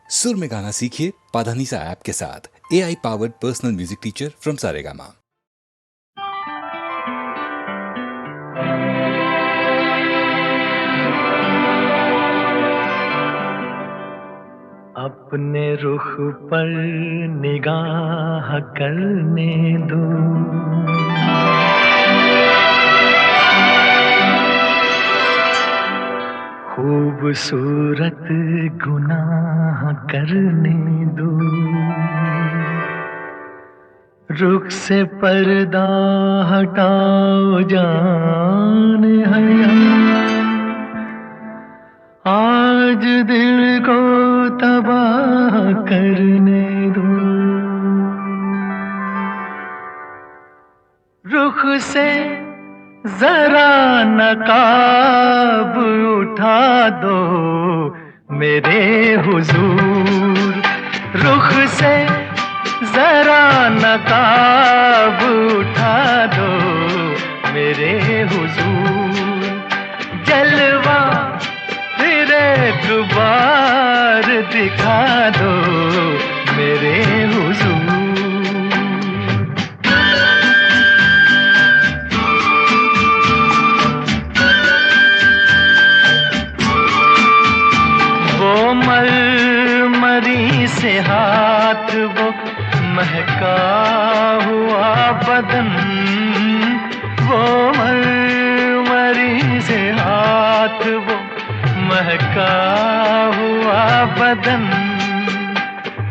सुर में गाना सीखिए पाधानीसा ऐप के साथ। AI powered personal music teacher from Saregama. अपने रुख पर निगाह करने दो, खूबसूरत गुनाह करने दो। रुख से पर्दा हटाओ जान हया, आज दिल को तबाह करने दो। रुख से जरा नकाब उठा दो मेरे हुजूर, रुख से जरा नकाब उठा दो मेरे हुजूर। जलवा फिर एक बार दिखा दो मेरे हुजूर। वो मरमरी से हाथ, वो महका हुआ बदन, वो मरमरी से हाथ, वो महका हुआ बदन,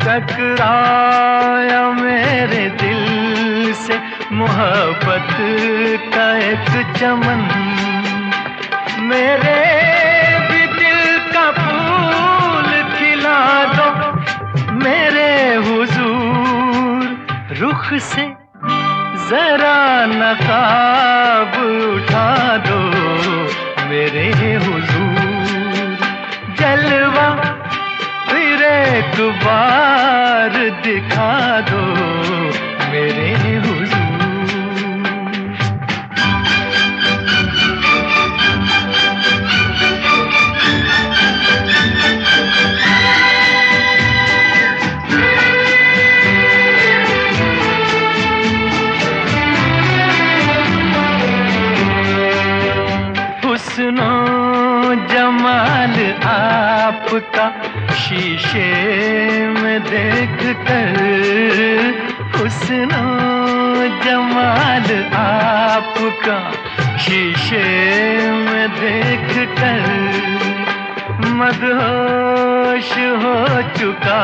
टकराया मेरे दिल से मोहब्बत का एक चमन। मेरे भी दिल का फूल खिला दो मेरे हुजूर। रुख से जरा नकाब उठा दो मेरे हुजूर। जलवा फिर एक बार दिखा दो मेरे हुजूर। हुस्नो जमाल आपका शीशे में देख कर, हुस्नो जमाल आपका शीशे में देख कर, मदहोश हो चुका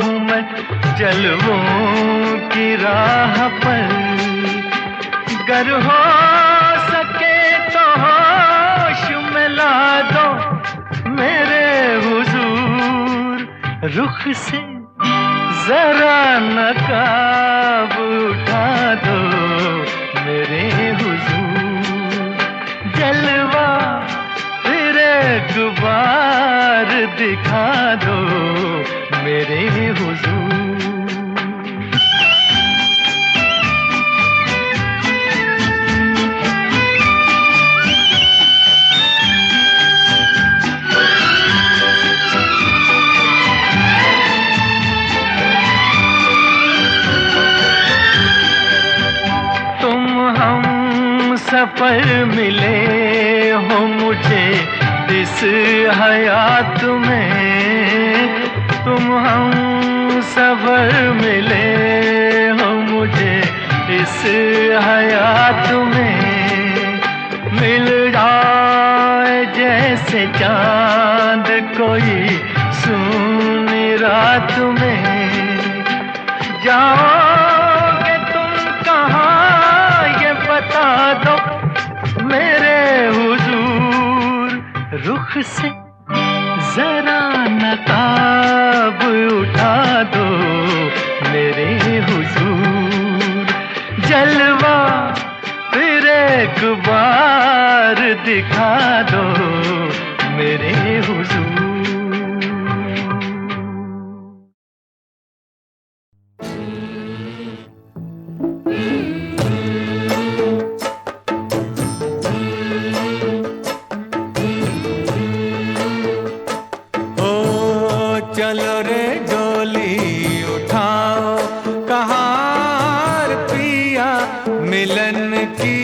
हूँ मैं जलवों की राह पर। गर हो सके तो होश में ला दो मेरे हुजूर। रुख से जरा नकाब उठा दो मेरे हुजूर। जलवा फिर एक बार दिखा दो मेरे हुजूर। सफर मिले हो मुझे इस हयात में, तुम हम सफर मिले हो मुझे इस हयात में। मिल जाए जैसे चांद कोई सूनी रात में, जाओगे तुम कहाँ ये बता दो मेरे हुजूर। रुख से जरा नकाब उठा दो मेरे हुजूर। जलवा फिर एक बार दिखा दो मेरे हुजूर। चलो चलो रे डोली उठाओ कहार पिया मिलन की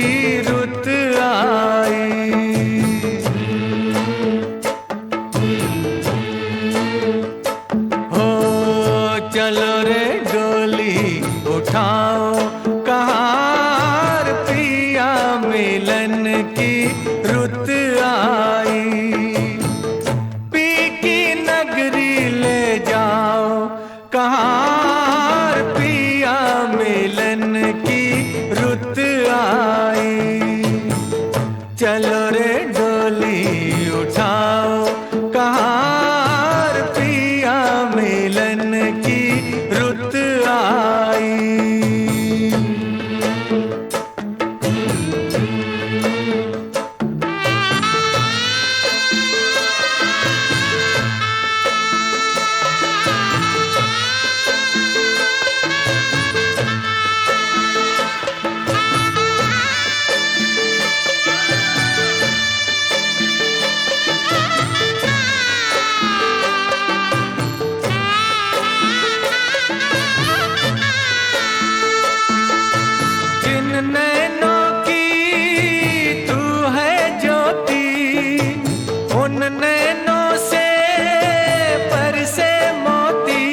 रुत आई। हो चलो रे डोली उठाओ कहार पिया मिलन की रुत आई। पी की नगरी ले जाओ कहार पिया मिलन की रुत आई। चलो रे डोली उठाओ कहार पिया मिलन की रुत आई। नैनों की तू है ज्योति, उन नैनों से बरसे मोती।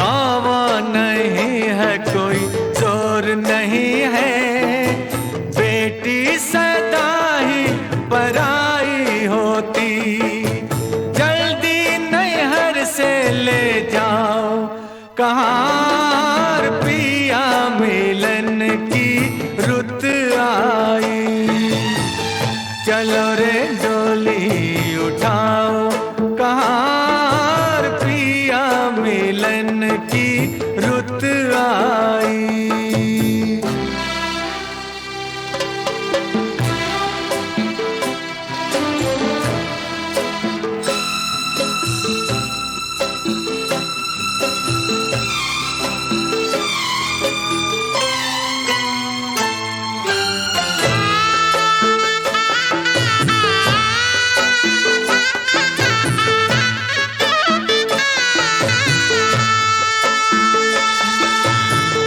दावा नहीं है कोई जोर नहीं है, बेटी सदा ही पराई होती। जल्दी नैहर से ले जाओ कहार पिया मिलन की रुत आई। चलो रे डोली उठाओ कहार पिया मिलन की रुत आई।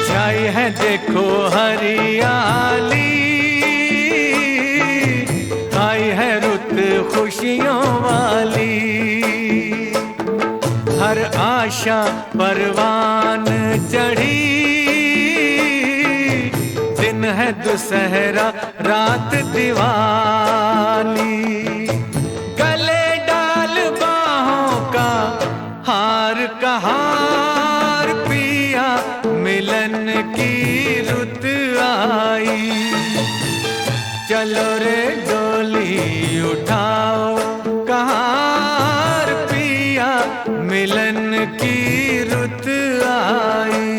छाई है देखो हरियाली, आई है रुत खुशियों वाली। हर आशा परवान चढ़ी, दिन है दुसहरा रात दिवाली। गले डाल बाहों का हार कहार पिया मिलन की रुत आई। चलो रे डोली उठाओ कहार पिया मिलन की रुत आई।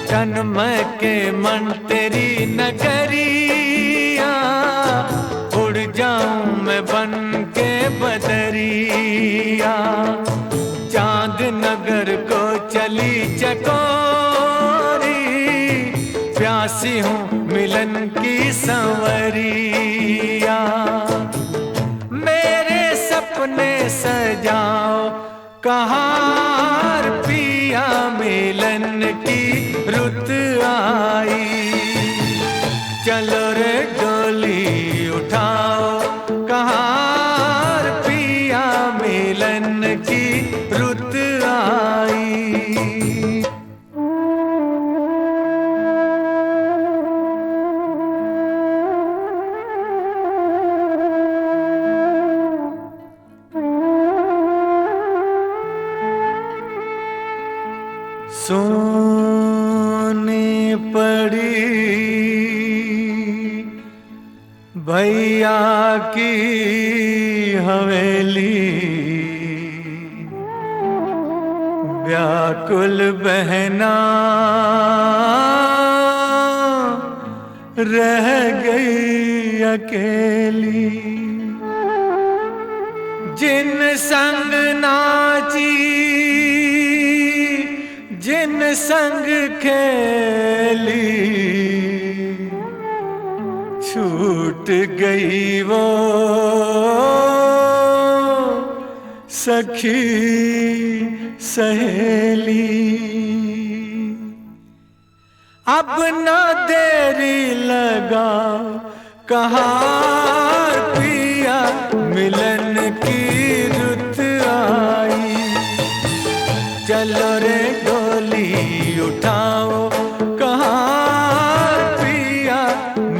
जन्म के मन तेरी नगरिया, उड़ जाऊं मैं बन के बदरिया। चांद नगर को चली चकोरी, प्यासी हूँ मिलन की संवरिया। मेरे सपने सजाओ कहार पिया मिलन की रुत आई। चलो रे डोली उठाओ कहार पिया मिलन की रुत आई। सोनी पड़ी भैया की हवेली, व्याकुल बहना रह गई अकेली। जिन संग नाची जिन संग खेली, छूट गई वो सखी सहेली। अब ना देरी लगा कहाँ पिया मिलन की रुत आई। चलो रे डोली उठाओ कहाँ पिया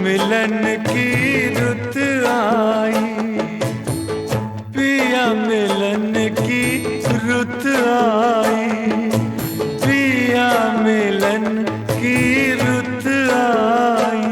मिलन की रुत आई। पिया मिलन की रुत आई। पिया मिलन की रुत आई।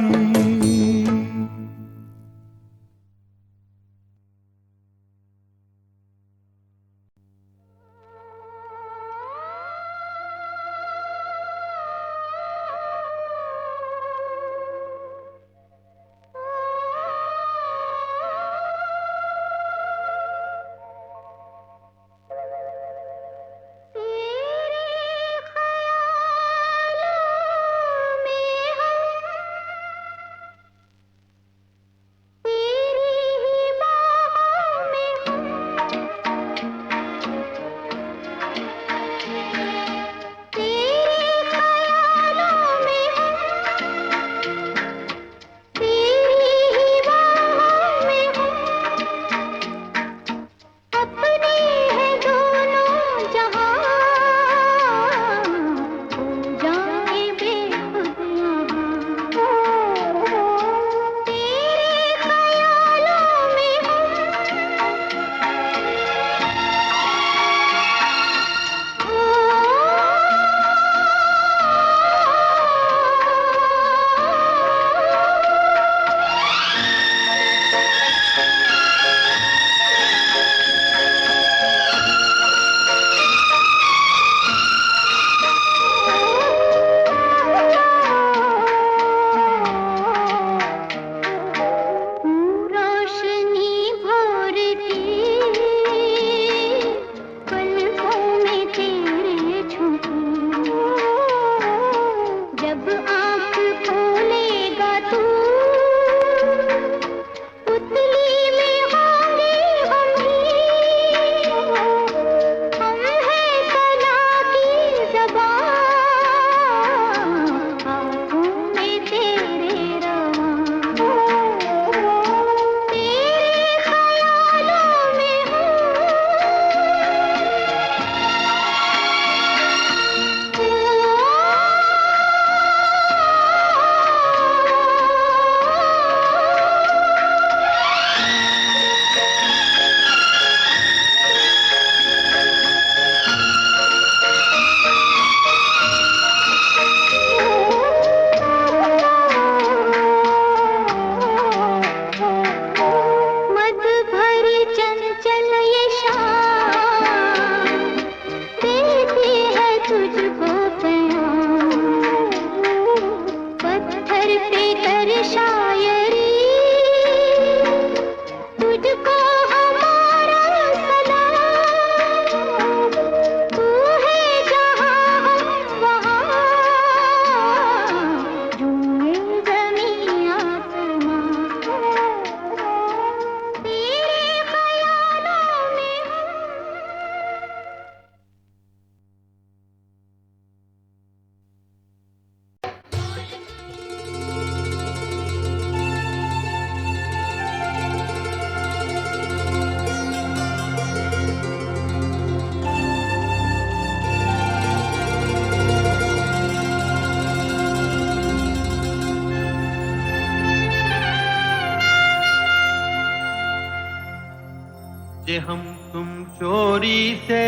जे हम तुम चोरी से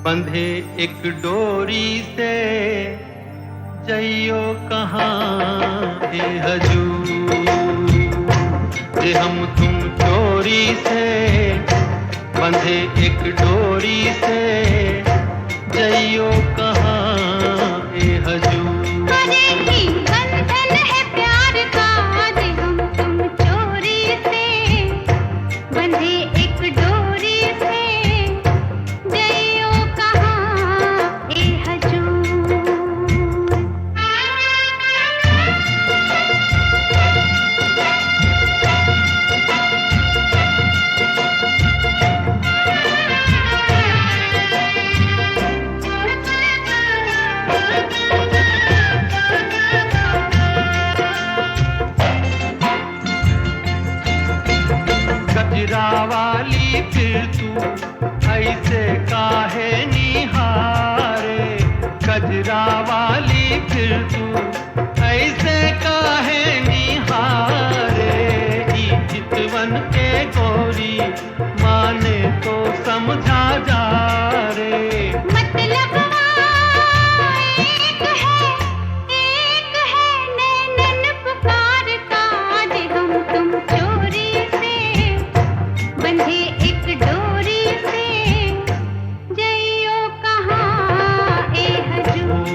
बंधे एक डोरी से, जइयो कहाँ हे हजूर। जे हम तुम चोरी से बंधे एक डोरी से, जइयो कहाँ हे हजूर। फिर तू ऐसे काहे निहारे ई चितवन के गोरी माने तो समझा जा रे मतलब एक है नैनन पुकार का जे हम तुम चोरी से बंधे एक डोरी से जइयो कहाँ ए हजूर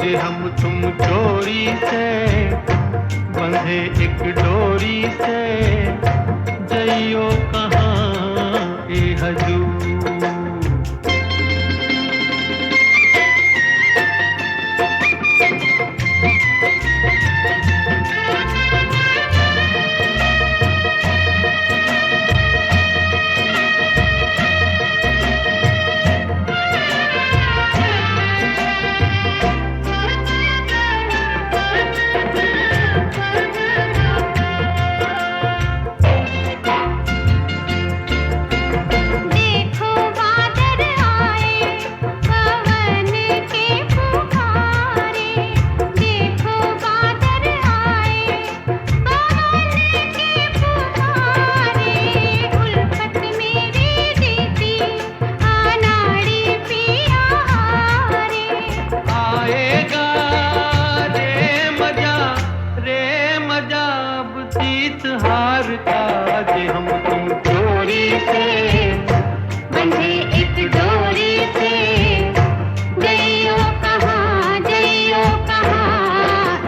जे हम तुम चोरी से बंधे एक डोरी से जइयो कहाँ ए हजूर देखो बादल आए पवन के पुकारे देखो बादल आए पवन के पुकारे उल्फत मेरी जीती अनाड़ी पिया हारे आएगा रे मजा अब जीत हार का जे हम तुम चोरी से बंधे एक डोरी से जइयो कहाँ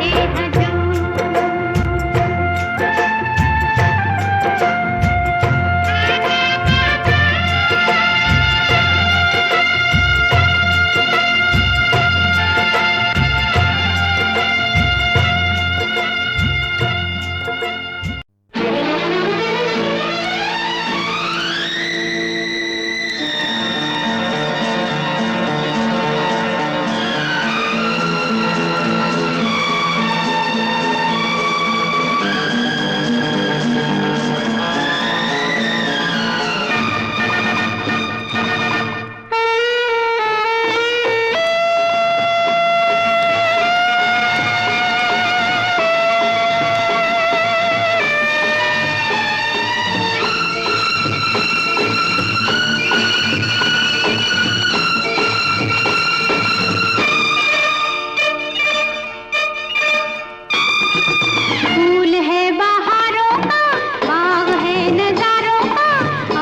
ए हजूर फूल है बहारों का बाग है नजारों का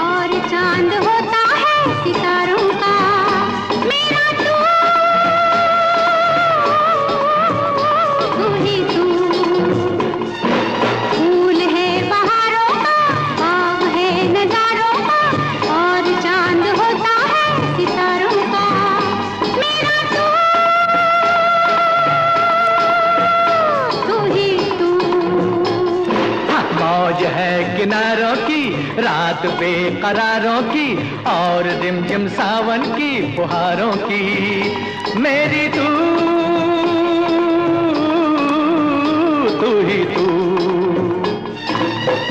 और चांद होता है सितारों का मेरा तू ही तू फूल है बहारों का बाग है नजारों का और चांद होता है सितारों का मेरा तू ही तू मौज है किनारों की रात बेकरारों की और रिमझिम सावन की फुहारों की मेरी तू ही तू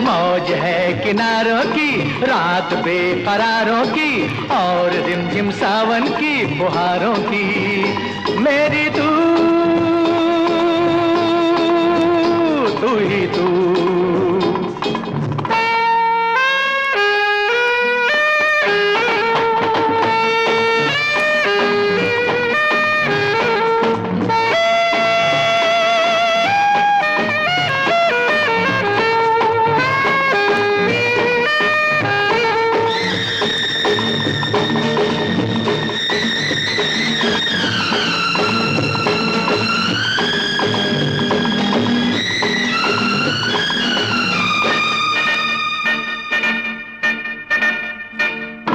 मौज है किनारों की रात बेकरारों की और रिमझिम सावन की फुहारों की मेरी तू ही तू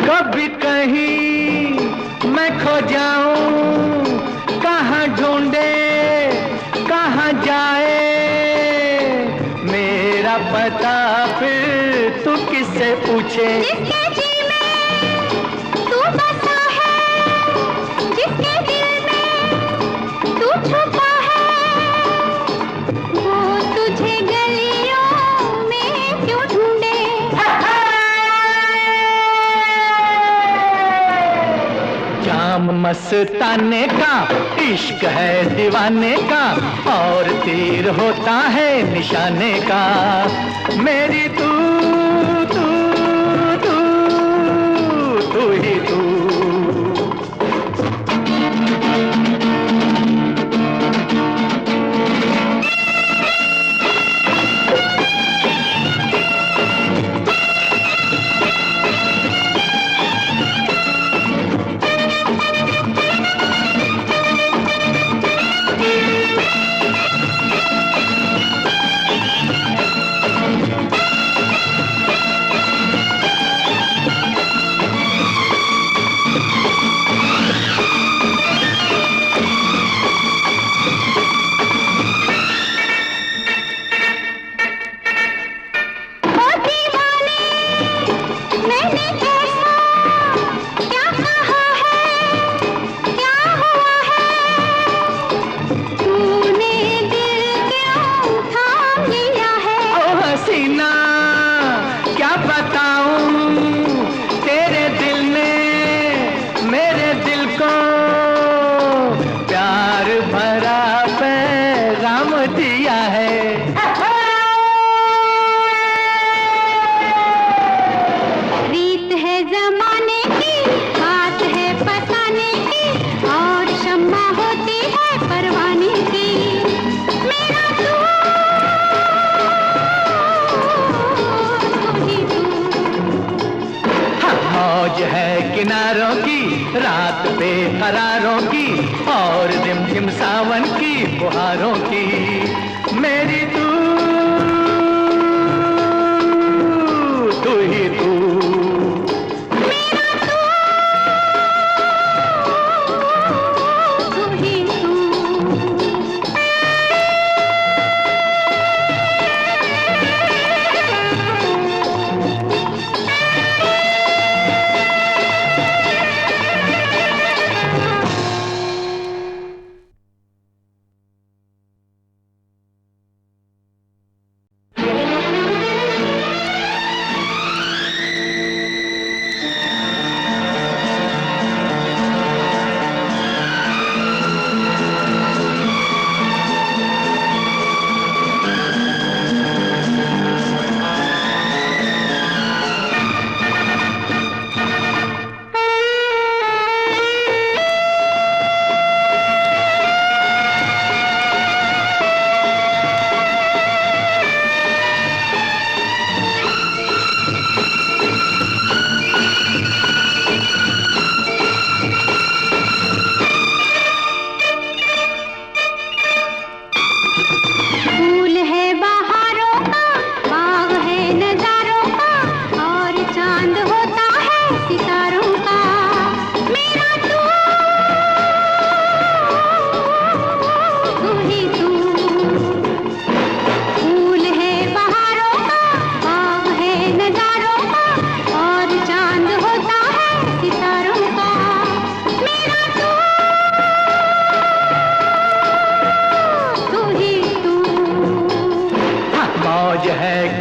कभी कहीं मैं खो जाऊं कहाँ ढूंढे कहाँ जाए मेरा पता फिर तू किससे पूछे जिसके जी में तू बसा है जिसके दिल में तू छुपा है वो तुझे गलियों में क्यों ढूंढे जाम मस्ताने का, इश्क है दीवाने का, और तीर होता है निशाने का। मेरी तू तू तू तू ही तू। किनारों की, रात बेकरारों की, और रिमझिम सावन की फुहारों की। मेरी तू तू ही तू।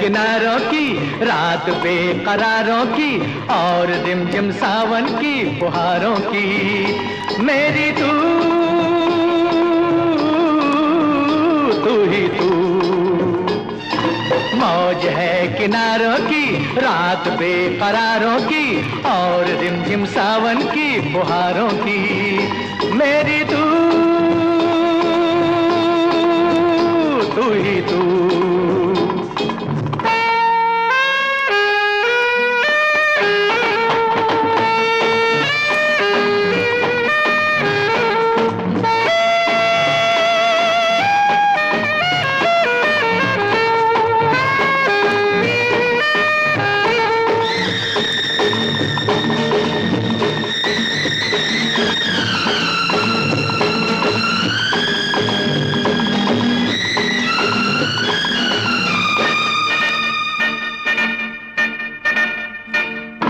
किनारों की, रात बेकरारों की, और रिमझिम सावन की फुहारों की। मेरी तू तू ही तू। मौज है किनारों की, रात बेकरारों की, और रिमझिम सावन की फुहारों की। मेरी तू तू ही तू।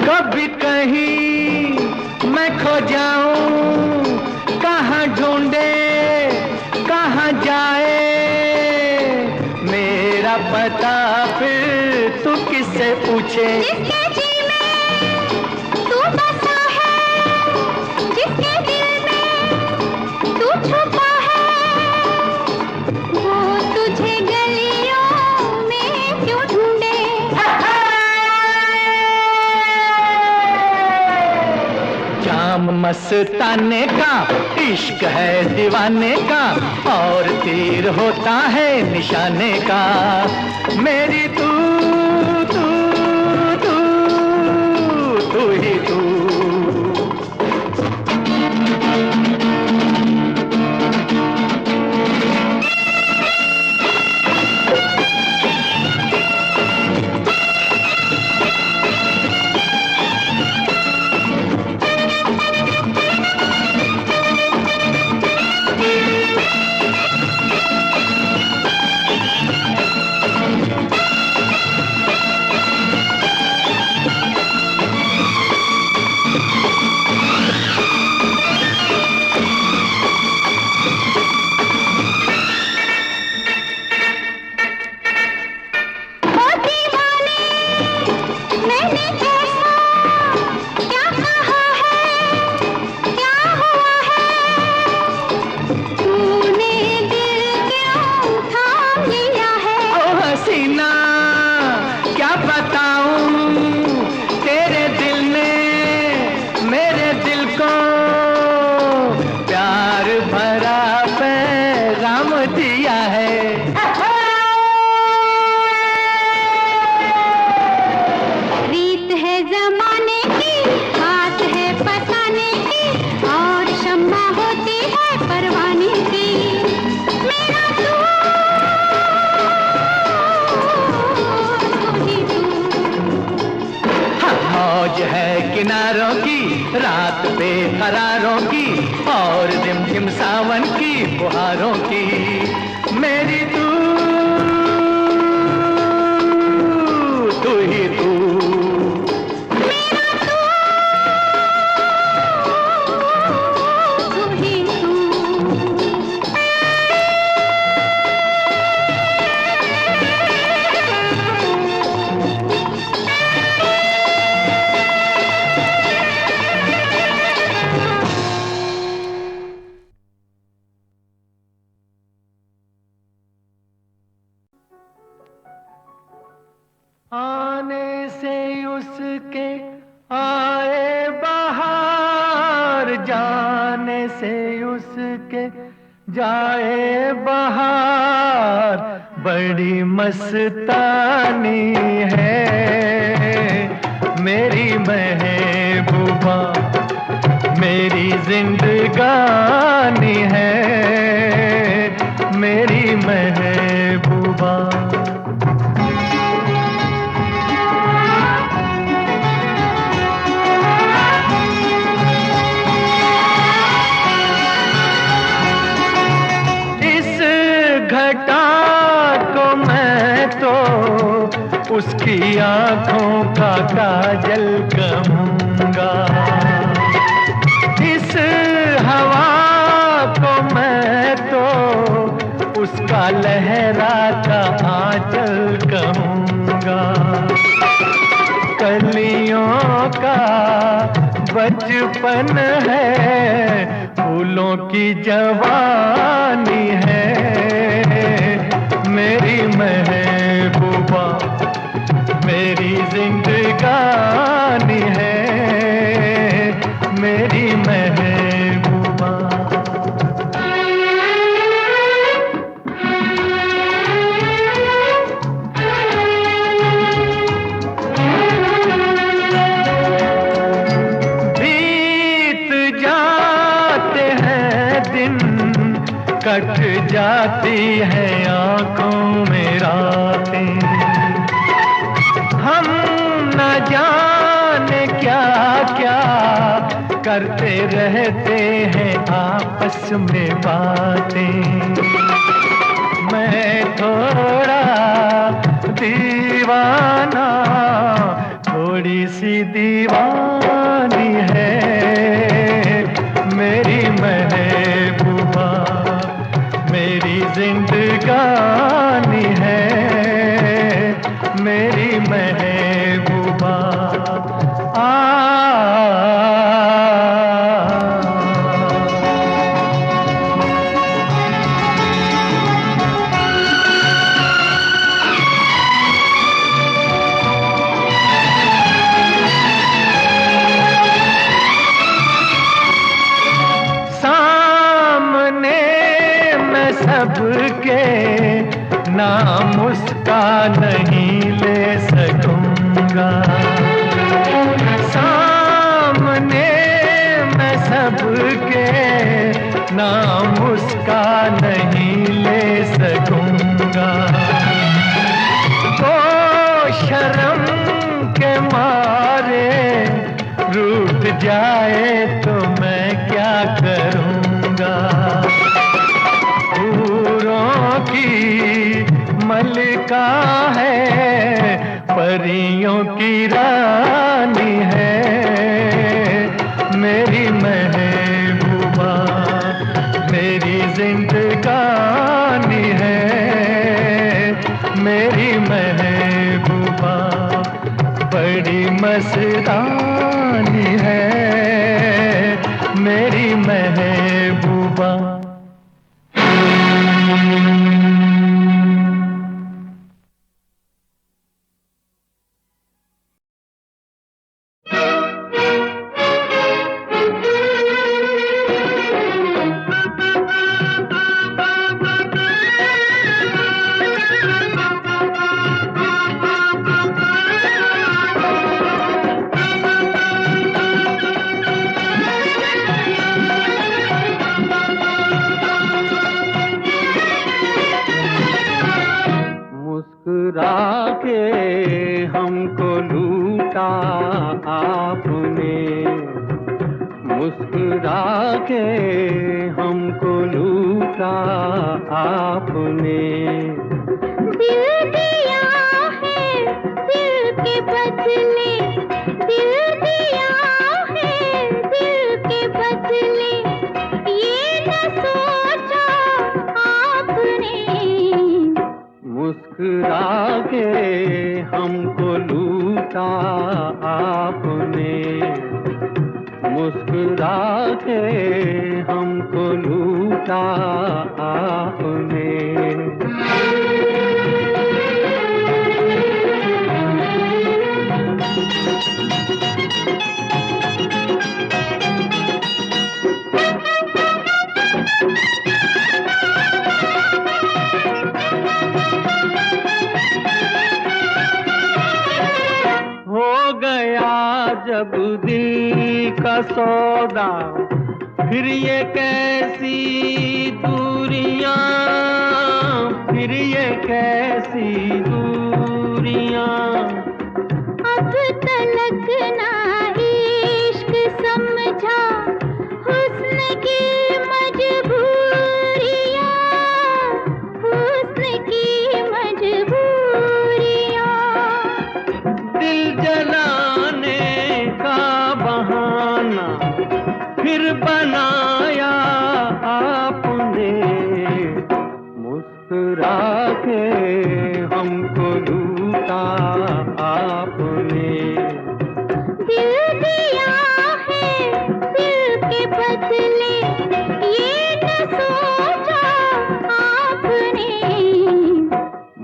कभी कहीं मैं खो जाऊं, कहाँ ढूंढे कहाँ जाए मेरा पता, फिर तू किससे पूछे। जिसके जी में तू बसा है, जिसके दिल में मस्ताने का, इश्क है दीवाने का, और तीर होता है निशाने का। मेरी तू तू तू तू ही तू। किनारों की, रात बेकरारों की, और झिमझिम सावन की फुहारों की। मेरी तू तू ही तू। आने से उसके आए बहार, जाने से उसके जाए बहार। बड़ी मस्तानी है मेरी महबूबा, मेरी जिंदगानी है मेरी महबूबा। उसकी आंखों का काजल कहूँगा, इस हवा को मैं तो उसका लहराता आंचल कहूँगा। कलियों का बचपन है, फूलों की जवानी है मेरी महबूबा, मेरी जिंदगानी है मेरी महबूबा। बीत जाते हैं दिन, कट जाती है आंखों में रातें, हम न जाने क्या क्या करते रहते हैं आपस में बातें। मैं थोड़ा दीवाना, थोड़ी सी दीवानी है मेरी महबूबा, मेरी जिंदगानी है मेरी महबूबा। बिना मुस्का नहीं ले सकूंगा। ओ शर्म के मारे रूठ जाए तो मैं क्या करूंगा। हूरों की मलिका है, परियों की रानी है, मेरी महबूबा मेरी जिंदगानी है, मेरी महबूबा बड़ी मस्तानी है, मेरी महबूबा। मुस्कुरा के हमको लूटा आपने, मुस्कुरा के हमको लूटा आपने। दिल दिया है दिल के बदले, दिल दिया है दिल के बदले, ये न सोचा आपने। मुस्कुरा के हमको लूटा आपने, मुस्कुरा के हमको लूटा आपने। हो गया जब दिल का सौदा, फिर ये कैसी दूरियां, फिर ये कैसी दूरियां। अब तलक ना इश्क समझा हुस्न की मजबूरियां, हुस्न की मजबूरियां। दिल जलाने का बहाना फिर बनाया आपने, मुस्कुरा के हमको लूटा आपने। दिल दिया है दिल के बदले, ये न सोचा आपने।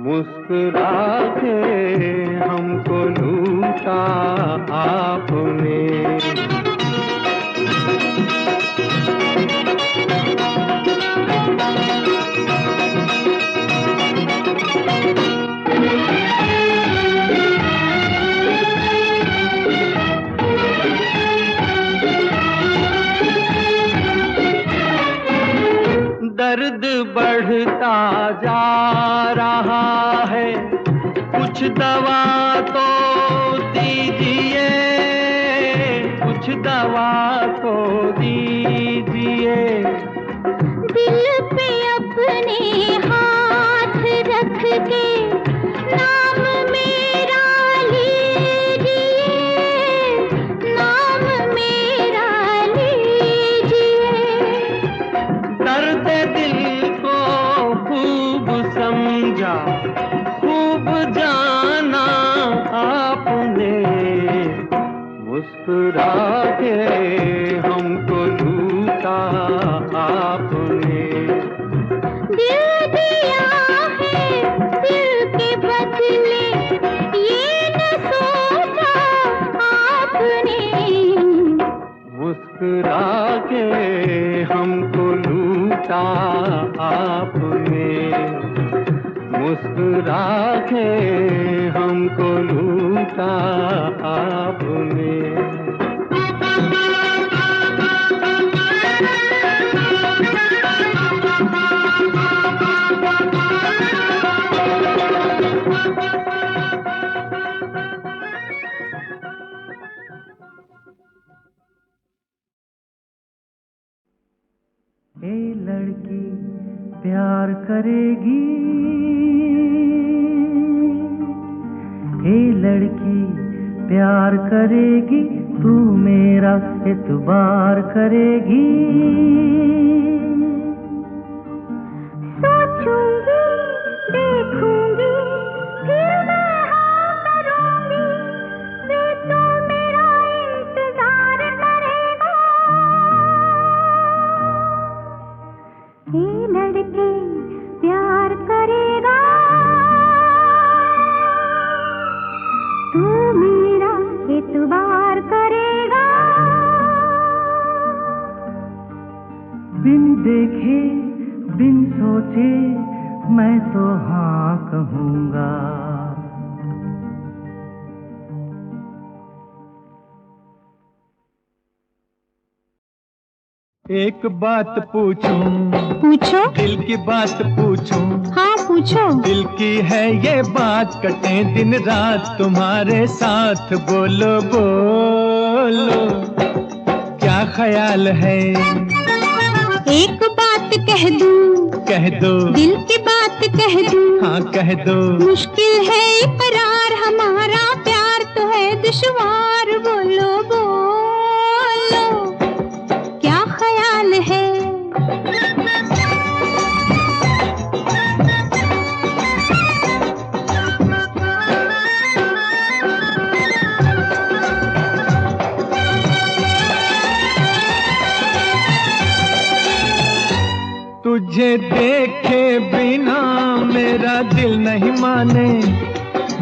मुस्कुरा के हमको लूटा आपने। दर्द बढ़ता जा रहा है, कुछ दवा तो दीजिए, कुछ दवा तो दीजिए। दिल पे अपने हाथ रख के नाम मेरा लीजिए, नाम मेरा लीजिए। दर्द दिल को खूब समझा, खूब जाना आपने, मुस्कुरा के हमको लूटा आपने। दिल दिया है दिल के बदले, ये न सोचा आपने। मुस्कुरा के हमको लूटा आपने, मुस्कुरा के हमको लूटा आपने। ए लड़की प्यार करेगी, ए लड़की प्यार करेगी, तू मेरा एतबार करेगी। सोचूंगी, देखूंगी, फिर मैं हाँ करूंगी, वे तो मेरा इंतजार करेगा। ये लड़के प्यार करेगा, तू मेरा एतबार करेगा। बिन देखे बिन सोचे मैं तो हाँ कहूँगा। एक बात पूछूं, पूछो। दिल की बात पूछूं, हाँ पूछो। दिल की है ये बात, कटे दिन रात तुम्हारे साथ, बोलो बोलो क्या ख्याल है। एक बात कह दूं, कह दो, दिल की बात कह दूं, हाँ कह दो। मुश्किल है इकरार, हमारा प्यार तो है दुश्वार, बोलो बोलो क्या ख्याल है। तुझे देखे बिना मेरा दिल नहीं माने,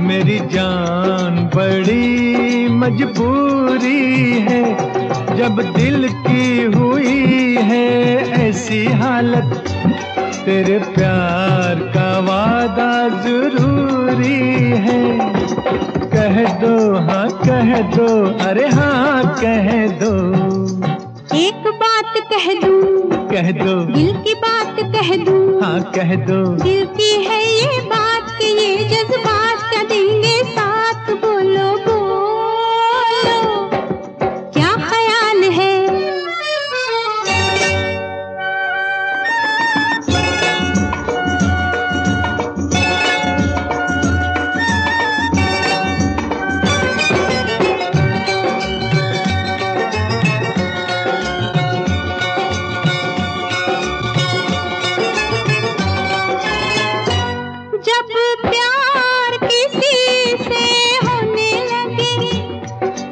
मेरी जान बड़ी मजबूरी है, जब दिल की हुई है ऐसी हालत, तेरे प्यार का वादा जरूरी है। कह दो हाँ कह दो, अरे हाँ कह दो। एक बात कह दूं, कह दो, दिल की बात कह दूं, हाँ कह दो। दिल की है ये बात कि ये जज्बात क्या देंगे साथ, बोलो बोलो क्या ख्याल है। जब प्यार किसी से होने लगे,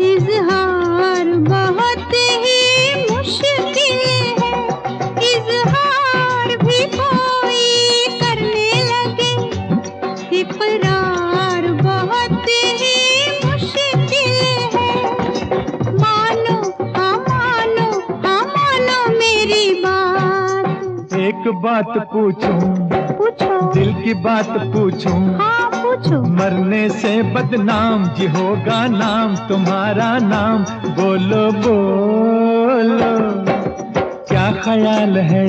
इजहार बहुत ही मुश्किल है, इजहार भी कोई करने लगे, इकरार बहुत ही मुश्किल है। मानो हाँ मानो, हाँ मानो मेरी बात। एक बात पूछूं, पूछो। दिल की बात पूछूं, हाँ पूछो। मरने से बदनाम जी होगा नाम, तुम्हारा नाम, बोलो बोलो क्या ख्याल है।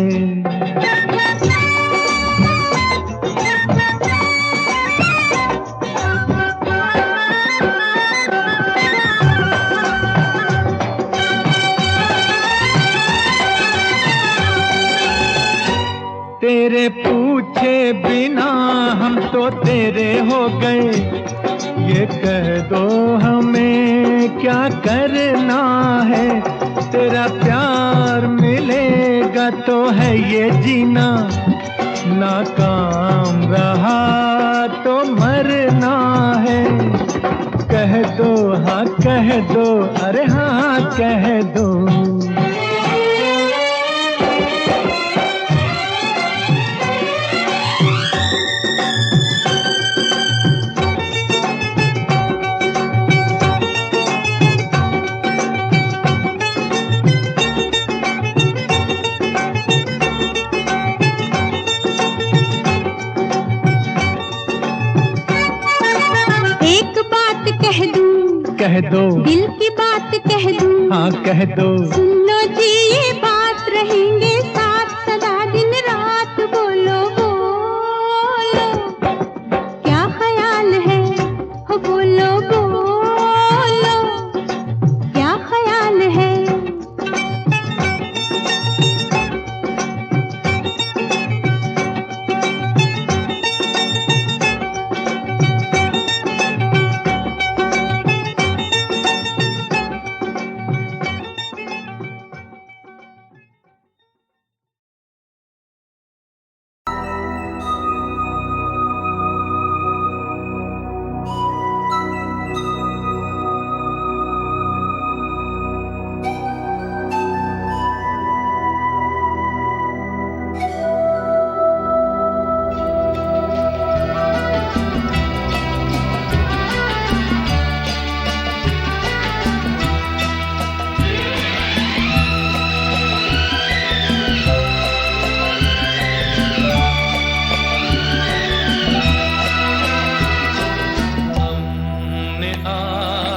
तेरे पूछे बिना हम तो तेरे हो गए, ये कह दो हमें क्या करना है, तेरा प्यार मिलेगा तो है ये जीना, नाकाम रहा तो मरना है। कह दो हाँ कह दो, अरे हाँ कह दो। कह दो, दिल की बात कह दूं, हाँ कह दो। सुन लो जी ये बात, रहेंगे साथ सदा दिन रात, बोलो बोलो क्या ख्याल है, हो बोलो बोलो क्या ख्याल है। आ